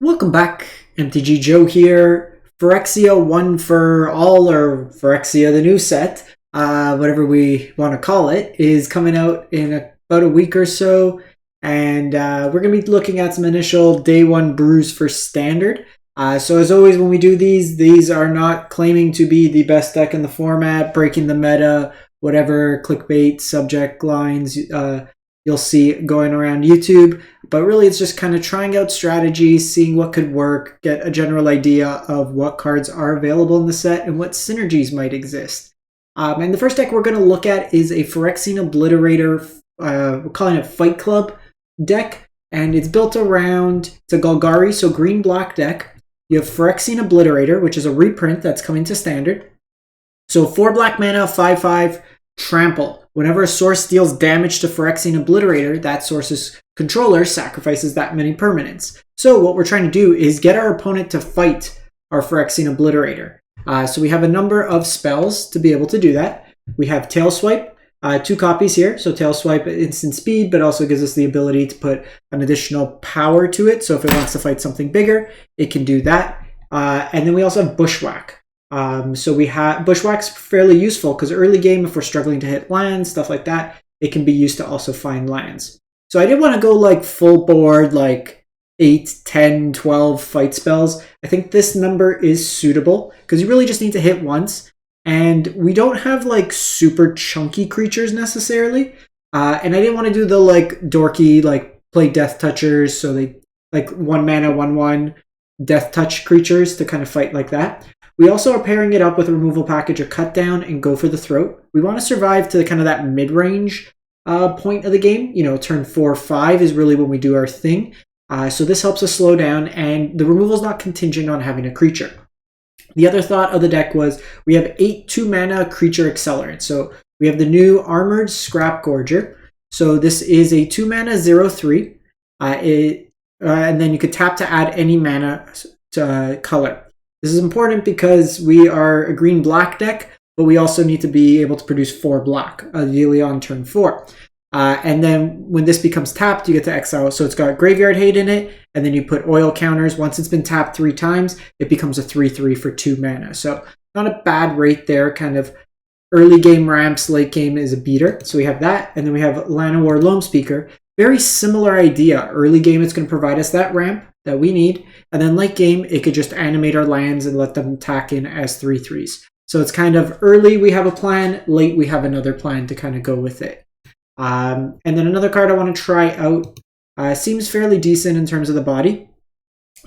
Welcome back, MTG Joe here. Phyrexia 1 for all, or Phyrexia the new set, whatever we want to call it, is coming out in about a week or so. And we're going to be looking at some initial day one brews for Standard. So as always, when we do these are not claiming to be the best deck in the format, breaking the meta, whatever clickbait subject lines you'll see going around YouTube. But really, it's just kind of trying out strategies, seeing what could work, get a general idea of what cards are available in the set and what synergies might exist. And the first deck we're going to look at is a Phyrexian Obliterator, we're calling it Fight Club deck. And it's built around, it's a Golgari, so green-black deck. You have Phyrexian Obliterator, which is a reprint that's coming to Standard. So 4 black mana, 5/5, Trample. Whenever a source deals damage to Phyrexian Obliterator, that source's controller sacrifices that many permanents. So what we're trying to do is get our opponent to fight our Phyrexian Obliterator. So we have a number of spells to be able to do that. We have Tail Swipe, 2 copies here. So Tail Swipe, instant speed, but also gives us the ability to put an additional power to it. So if it wants to fight something bigger, it can do that. And then we also have Bushwhack. So we have Bushwhack's fairly useful because early game, if we're struggling to hit lands, stuff like that, it can be used to also find lands. So I didn't want to go like full board, like 8, 10, 12 fight spells. I think this number is suitable because you really just need to hit once. And we don't have like super chunky creatures necessarily. And I didn't want to do the like dorky, like play Death Touchers. So they like 1 mana, 1/1 Death Touch creatures to kind of fight like that. We also are pairing it up with a removal package or cut down and go for the throat. We want to survive to kind of that mid-range point of the game. You know, turn 4 5 is really when we do our thing. So this helps us slow down, and the removal is not contingent on having a creature. The other thought of the deck was we have 8 2-mana creature accelerants. So we have the new Armored Scrap Gorger. So this is a 2-mana 0/3. And then you could tap to add any mana to color. This is important because we are a green-black deck, but we also need to be able to produce 4 black, ideally on turn 4. And then when this becomes tapped, you get to exile. So it's got Graveyard Hate in it, and then you put oil counters. Once it's been tapped 3 times, it becomes a 3/3 for 2 mana. So not a bad rate there, kind of early game ramps, late game is a beater. So we have that, and then we have Llanowar Loam Speaker. Very similar idea. Early game, it's going to provide us that ramp that we need. And then late game, it could just animate our lands and let them tack in as 3/3s. So it's kind of early, we have a plan. Late, we have another plan to kind of go with it. And then another card I want to try out seems fairly decent in terms of the body.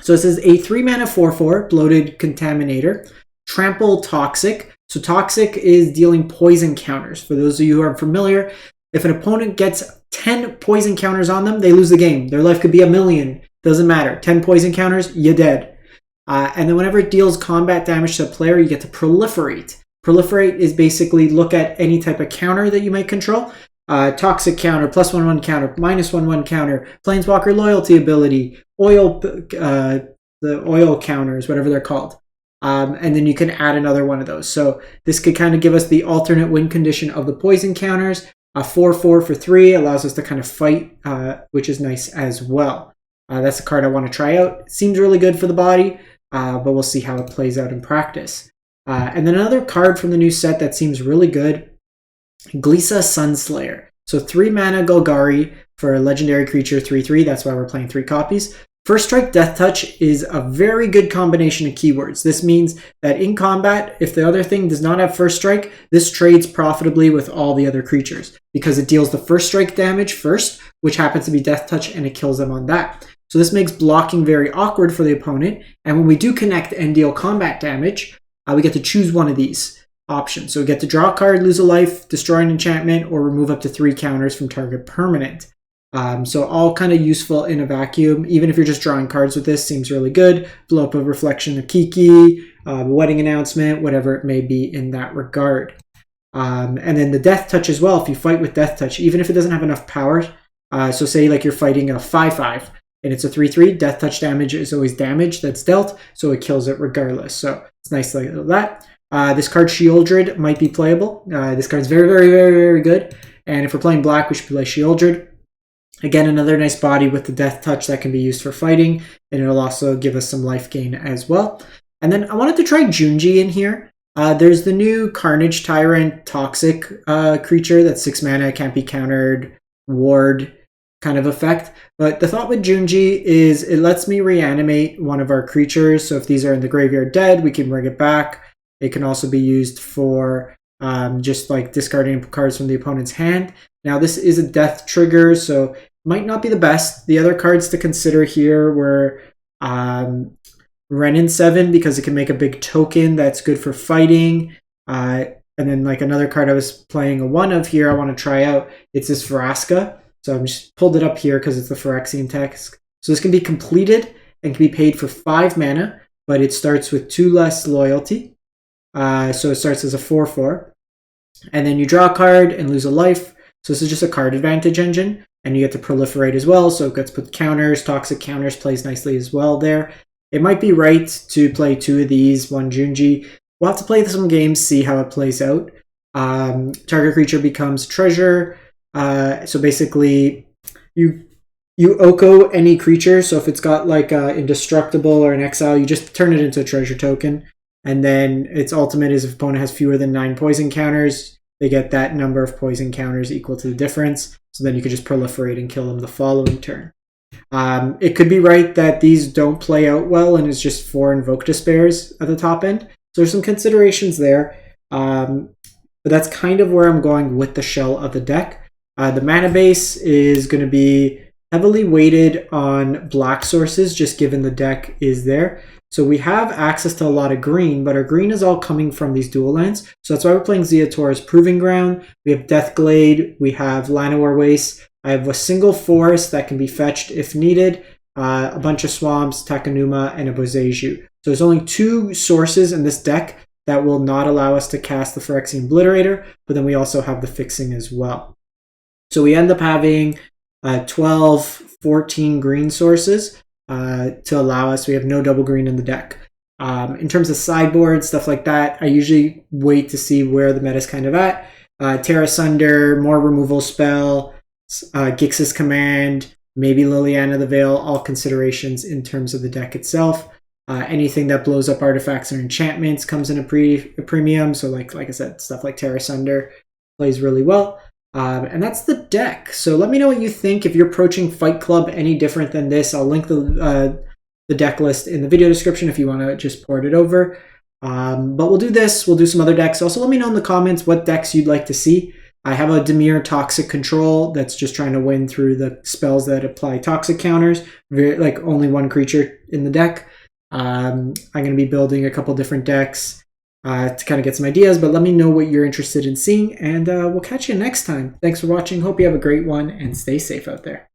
So this is a 3-mana 4/4 Bloated Contaminator. Trample Toxic. So Toxic is dealing poison counters. For those of you who are familiar, if an opponent gets 10 poison counters on them, they lose the game. Their life could be 1,000,000. Doesn't matter. 10 poison counters, you're dead. And then whenever it deals combat damage to a player, you get to Proliferate. Proliferate is basically look at any type of counter that you might control. Toxic counter, +1/1 counter, -1/1 counter, Planeswalker loyalty ability, the oil counters, whatever they're called. And then you can add another one of those. So this could kind of give us the alternate win condition of the poison counters. A 4/4 for 3 allows us to kind of fight, which is nice as well. That's a card I want to try out. It seems really good for the body, but we'll see how it plays out in practice. And then another card from the new set that seems really good, Glisa Sunslayer. So 3-mana Golgari for a legendary creature 3/3. That's why we're playing 3 copies. First Strike Death Touch is a very good combination of keywords. This means that in combat, if the other thing does not have First Strike, this trades profitably with all the other creatures because it deals the First Strike damage first, which happens to be Death Touch, and it kills them on that. So this makes blocking very awkward for the opponent. And when we do connect and deal combat damage, we get to choose one of these options. So we get to draw a card, lose a life, destroy an enchantment, or remove up to 3 counters from target permanent. So all kind of useful in a vacuum. Even if you're just drawing cards with this, seems really good. Blow up a Reflection of Kiki, Wedding Announcement, whatever it may be in that regard. And then the Death Touch as well. If you fight with Death Touch, even if it doesn't have enough power, so say like you're fighting a 5/5 and it's a 3/3, Death Touch damage is always damage that's dealt, so it kills it regardless. So it's nice like that. This card Sheoldred might be playable. This card's very, very, very, very good. And if we're playing black, we should play Sheoldred. Again, another nice body with the Death Touch that can be used for fighting, and it'll also give us some life gain as well. And then I wanted to try Junji in here. There's the new Carnage Tyrant Toxic creature that's 6 mana, can't be countered, ward kind of effect. But the thought with Junji is it lets me reanimate one of our creatures. So if these are in the graveyard dead, we can bring it back. It can also be used for just like discarding cards from the opponent's hand. Now this is a death trigger, so might not be the best. The other cards to consider here were Renin 7, because it can make a big token that's good for fighting. And then like another card I was playing a 1 of here I want to try out. It's this Vraska. So I'm just pulled it up here because it's the Phyrexian text. So this can be completed and can be paid for 5 mana, but it starts with 2 less loyalty. So it starts as a 4/4. And then you draw a card and lose a life. So this is just a card advantage engine, and you get to proliferate as well. So it gets put counters, toxic counters plays nicely as well there. It might be right to play 2 of these, 1 Junji. We'll have to play some games, see how it plays out. Target creature becomes treasure. So basically, you Oko any creature. So if it's got like indestructible or an exile, you just turn it into a treasure token. And then its ultimate is if opponent has fewer than 9 poison counters, they get that number of poison counters equal to the difference. So then you could just proliferate and kill them the following turn. It could be right that these don't play out well and it's just 4 Invoke Despairs at the top end. So there's some considerations there. But that's kind of where I'm going with the shell of the deck. The mana base is going to be heavily weighted on black sources, just given the deck is there. So we have access to a lot of green, but our green is all coming from these dual lands. So that's why we're playing Zeator's Proving Ground. We have Deathglade, we have Llanowar Waste. I have a single forest that can be fetched if needed, a bunch of swamps, Takenuma, and a Boseiju. So there's only 2 sources in this deck that will not allow us to cast the Phyrexian Obliterator, but then we also have the fixing as well. So we end up having 12, 14 green sources to allow us. We have no double green in the deck. In terms of sideboard, stuff like that, I usually wait to see where the meta's kind of at. Terra Sunder, more removal spell, Gix's Command, maybe Liliana the Veil, all considerations in terms of the deck itself. Anything that blows up artifacts or enchantments comes in a premium. So like I said, stuff like Terra Sunder plays really well. And that's the deck. So let me know what you think. If you're approaching Fight Club any different than this, I'll link the deck list in the video description if you want to just port it over. But we'll do this. We'll do some other decks. Also, let me know in the comments what decks you'd like to see. I have a Dimir Toxic Control that's just trying to win through the spells that apply toxic counters. Like only 1 creature in the deck. I'm going to be building a couple different decks to kind of get some ideas, but let me know what you're interested in seeing, and we'll catch you next time. Thanks for watching. Hope you have a great one, and stay safe out there.